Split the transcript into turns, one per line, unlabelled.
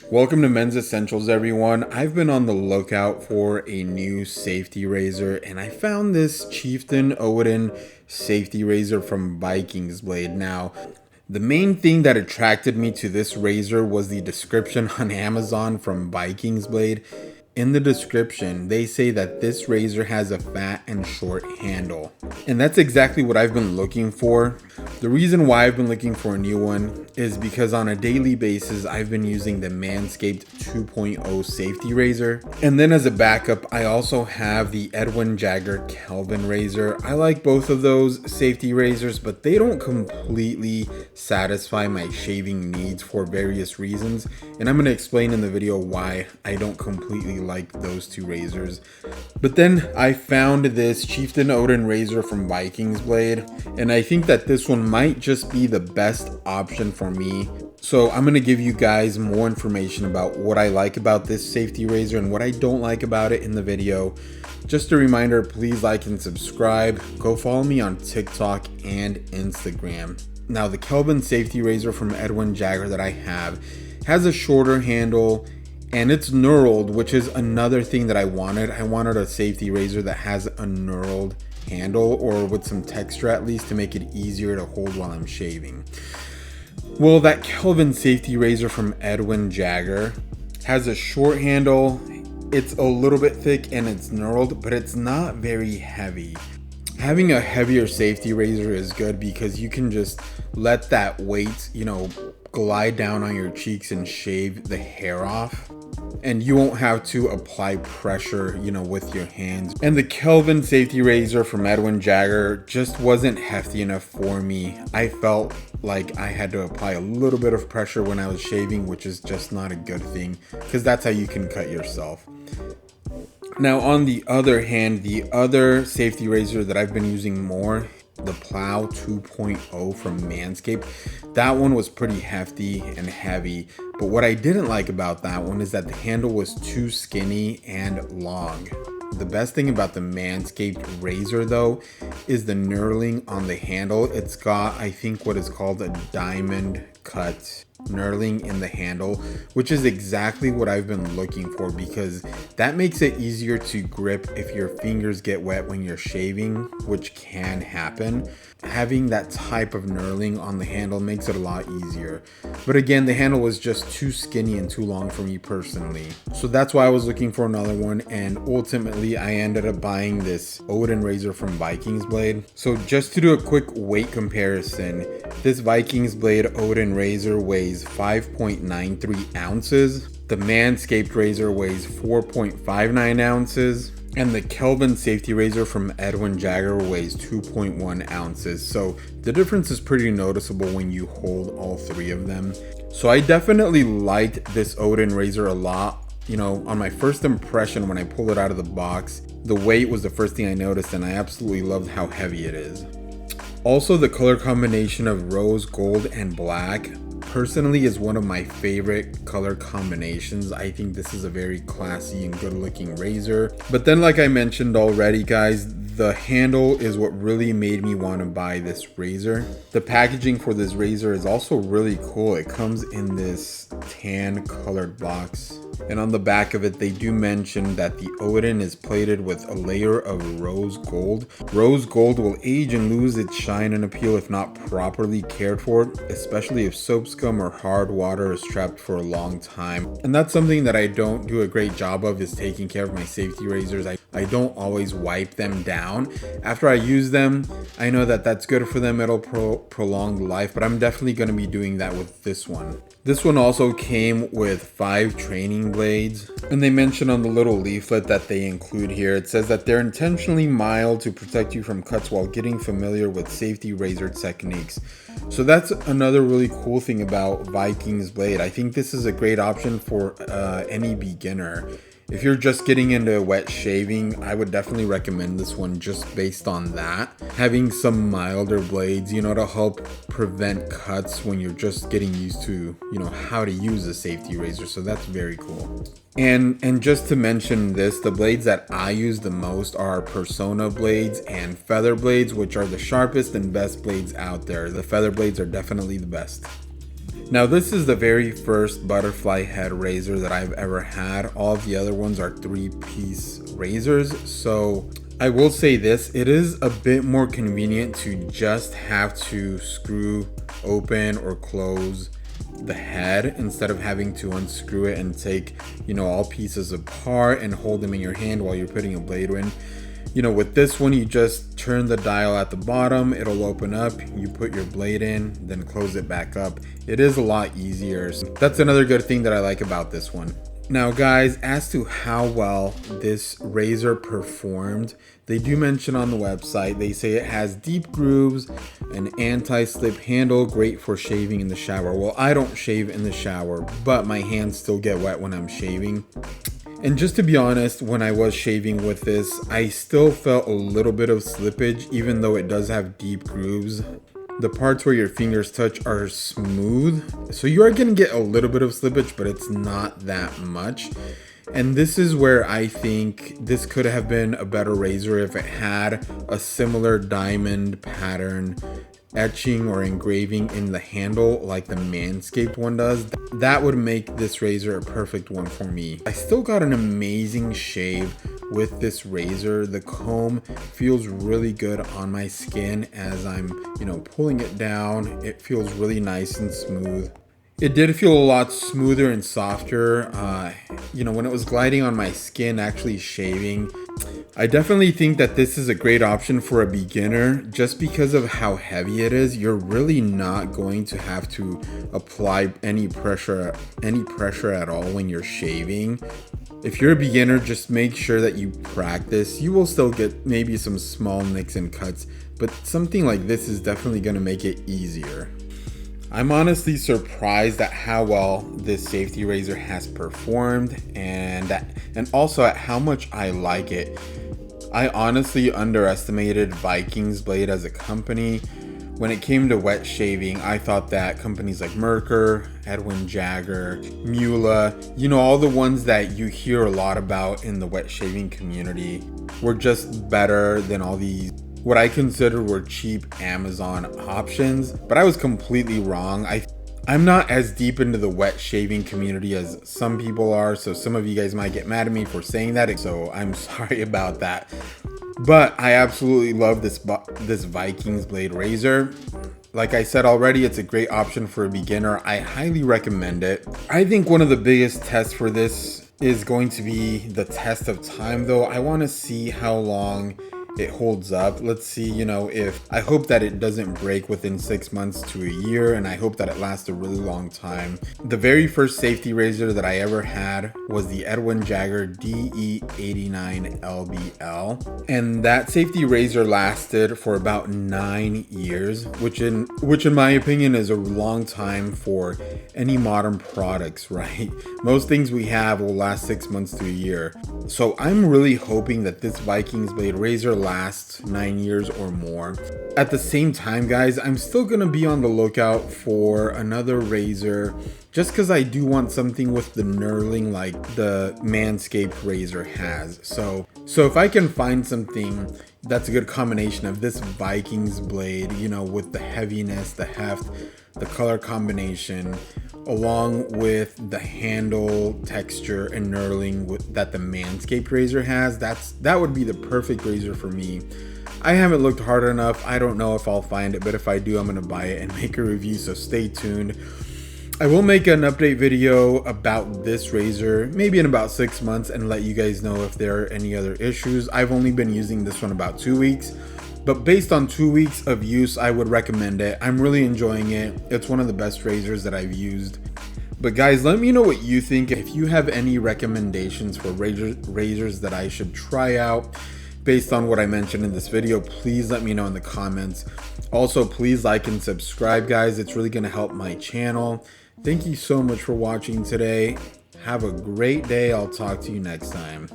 Welcome to Men's Essentials, everyone. I've been on the lookout for a new safety razor, and I found this Chieftain Odin safety razor from Vikings Blade. Now, the main thing that attracted me to this razor was the description on Amazon from Vikings Blade. In the description, they say that this razor has a fat and short handle. And that's exactly what I've been looking for. The reason why I've been looking for a new one is because on a daily basis, I've been using the Manscaped 2.0 safety razor. And then as a backup, I also have the Edwin Jagger Kelvin razor. I like both of those safety razors, but they don't completely satisfy my shaving needs for various reasons. And I'm going to explain in the video why I don't completely like those two razors. But then I found this Chieftain Odin razor from Vikings Blade, and I think that this one might just be the best option for me. So I'm going to give you guys more information about what I like about this safety razor and what I don't like about it in the video. Just a reminder, please like and subscribe. Go follow me on TikTok and Instagram. Now, the Kelvin safety razor from Edwin Jagger that I have has a shorter handle and it's knurled, which is another thing that I wanted. I wanted a safety razor that has a knurled handle, or with some texture at least, to make it easier to hold while I'm shaving. Well, that Kelvin safety razor from Edwin Jagger has a short handle. It's a little bit thick and it's knurled, but it's not very heavy. Having a heavier safety razor is good because you can just let that weight, glide down on your cheeks and shave the hair off. And you won't have to apply pressure, with your hands. And the Kelvin safety razor from Edwin Jagger just wasn't hefty enough for me. I felt like I had to apply a little bit of pressure when I was shaving, which is just not a good thing because that's how you can cut yourself. Now, on the other hand, the other safety razor that I've been using more, the Plow 2.0 from Manscaped, that one was pretty hefty and heavy. But what I didn't like about that one is that the handle was too skinny and long. The best thing about the Manscaped razor, though, is the knurling on the handle. It's got, I think, what is called a diamond cut knurling in the handle, which is exactly what I've been looking for because that makes it easier to grip if your fingers get wet when you're shaving, which can happen. Having that type of knurling on the handle makes it a lot easier. But again, the handle was just too skinny and too long for me personally. So that's why I was looking for another one, and ultimately I ended up buying this Odin razor from Vikings Blade. So just to do a quick weight comparison, this Vikings Blade Odin razor weighs 5.93 ounces. The Manscaped razor weighs 4.59 ounces. And the Kelvin safety razor from Edwin Jagger weighs 2.1 ounces. So the difference is pretty noticeable when you hold all three of them. So I definitely liked this Odin razor a lot. On my first impression when I pulled it out of the box, the weight was the first thing I noticed, and I absolutely loved how heavy it is. Also, the color combination of rose gold and black personally is one of my favorite color combinations. I think this is a very classy and good looking razor. But then, like I mentioned already, guys, the handle is what really made me want to buy this razor. The packaging for this razor is also really cool. It comes in this tan colored box, and on the back of it they do mention that the Odin is plated with a layer of rose gold. Rose gold will age and lose its shine and appeal if not properly cared for, especially if soap scum or hard water is trapped for a long time. And that's something that I don't do a great job of, is taking care of my safety razors. I don't always wipe them down. After I use them, I know that that's good for them. It'll prolong the life, but I'm definitely going to be doing that with this one. This one also came with 5 training blades, and they mention on the little leaflet that they include here, it says that they're intentionally mild to protect you from cuts while getting familiar with safety razor techniques. So that's another really cool thing about Vikings Blade. I think this is a great option for any beginner. If you're just getting into wet shaving, I would definitely recommend this one just based on that. Having some milder blades, to help prevent cuts when you're just getting used to, how to use a safety razor. So that's very cool. And just to mention this, the blades that I use the most are Persona blades and feather blades, which are the sharpest and best blades out there. The feather blades are definitely the best. Now this is the very first butterfly head razor that I've ever had. All of the other ones are 3-piece razors. So I will say this, it is a bit more convenient to just have to screw open or close the head instead of having to unscrew it and take, all pieces apart and hold them in your hand while you're putting a blade in. With this one, you just turn the dial at the bottom, it'll open up, you put your blade in, then close it back up. It is a lot easier. So that's another good thing that I like about this one. Now guys, as to how well this razor performed, they do mention on the website, they say it has deep grooves, an anti-slip handle, great for shaving in the shower. Well, I don't shave in the shower, but my hands still get wet when I'm shaving. And just to be honest, when I was shaving with this, I still felt a little bit of slippage, even though it does have deep grooves. The parts where your fingers touch are smooth, so you are going to get a little bit of slippage, but it's not that much. And this is where I think this could have been a better razor if it had a similar diamond pattern etching or engraving in the handle like the Manscaped one does. That would make this razor a perfect one for me. I still got an amazing shave with this razor. The comb feels really good on my skin as I'm, pulling it down. It feels really nice and smooth. It did feel a lot smoother and softer, when it was gliding on my skin, actually shaving. I definitely think that this is a great option for a beginner just because of how heavy it is. You're really not going to have to apply any pressure at all when you're shaving. If you're a beginner, just make sure that you practice. You will still get maybe some small nicks and cuts, but something like this is definitely going to make it easier. I'm honestly surprised at how well this safety razor has performed and also at how much I like it. I honestly underestimated Vikings Blade as a company. When it came to wet shaving, I thought that companies like Merkur, Edwin Jagger, Mula, all the ones that you hear a lot about in the wet shaving community were just better than all these what I consider were cheap Amazon options, but I was completely wrong. I'm not as deep into the wet shaving community as some people are, so some of you guys might get mad at me for saying that, so I'm sorry about that. But I absolutely love this Vikings Blade razor. Like I said already, it's a great option for a beginner. I highly recommend it. I think one of the biggest tests for this is going to be the test of time, though. I want to see how long it holds up. Let's see, if I hope that it doesn't break within 6 months to a year, and I hope that it lasts a really long time. The very first safety razor that I ever had was the Edwin Jagger DE89 LBL, and that safety razor lasted for about 9 years, which in my opinion is a long time for any modern products, right? Most things we have will last 6 months to a year. So I'm really hoping that this Vikings Blade razor lasts 9 years or more. At the same time, guys, I'm still gonna be on the lookout for another razor just because I do want something with the knurling like the Manscaped razor has. So if I can find something that's a good combination of this Vikings Blade, with the heaviness, the heft, the color combination, along with the handle texture and knurling that the Manscaped razor has, that would be the perfect razor for me. I haven't looked hard enough. I don't know if I'll find it, but if I do, I'm gonna buy it and make a review, so stay tuned. I will make an update video about this razor maybe in about 6 months and let you guys know if there are any other issues. I've only been using this one about 2 weeks, but based on 2 weeks of use, I would recommend it. I'm really enjoying it. It's one of the best razors that I've used. But guys, let me know what you think. If you have any recommendations for razors that I should try out based on what I mentioned in this video, please let me know in the comments. Also, please like and subscribe, guys. It's really gonna help my channel. Thank you so much for watching today. Have a great day. I'll talk to you next time.